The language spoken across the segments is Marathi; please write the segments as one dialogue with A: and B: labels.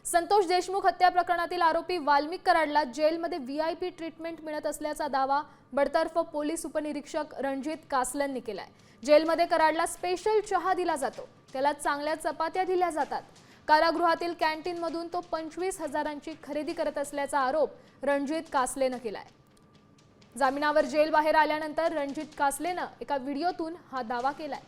A: संतोष देशमुख हत्या प्रकरणातील आरोपी वाल्मिक कराडला जेलमध्ये व्हीआयपी ट्रीटमेंट मिळत असल्याचा दावा बडतर्फ पोलीस उपनिरीक्षक रणजित कासलननी केलाय। जेलमध्ये कराडला स्पेशल चहा दिला जातो, त्याला चांगल्या चपात्या दिल्या जातात। कारागृहातील कॅन्टीनमधून तो 25,000ची खरेदी करत असल्याचा आरोप रणजित कासलेनं केलाय। जामिनावर जेल बाहेर आल्यानंतर रणजित कासलेनं एका व्हिडिओतून हा दावा केलाय।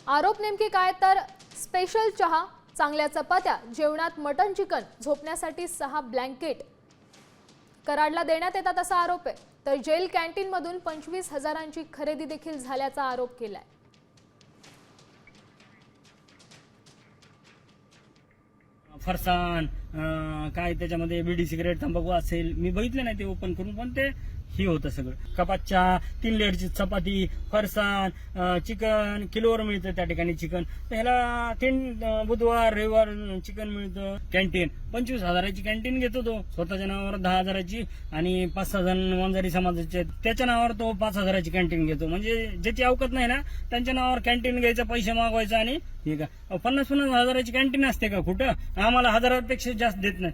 A: आरोप नेमके काय तर स्पेशल चहा, चांगल्या चपात्या, जेवणात मटन चिकन, झोपण्यासाठी 6 ब्लँकेट कराडला देण्यात येतात असा आरोप आहे। तर जेल कॅन्टीन मधून 25,000ची खरेदी देखील झाल्याचा आरोप केलाय।
B: फरसान काय त्याच्यामध्ये बीडी सिगरेट तंबाखू असेल, मी बघितलं नाही ते ओपन करून, पण ते ही होतं सगळं। कपातच्या 3 लेअरची चपाती, फरसान, चिकन किलोवर मिळतं त्या ठिकाणी चिकन। ह्याला 3 बुधवार रविवार चिकन मिळतं। कॅन्टीन 25,000ची कॅन्टीन घेतो तो, स्वतःच्या नावावर 10,000ची आणि 5-6 जण वंजारी समाजाचे त्याच्या नावावर तो 5,000ची कॅन्टीन घेतो। म्हणजे ज्याची अवकात नाही ना त्यांच्या नावावर कॅन्टीन घ्यायचं, पैसे मागवायचं आणि हे का 50-50 हजाराची कॅन्टीन असते का कुठं? आम्हाला 1000पेक्षा जास्त देत नाही।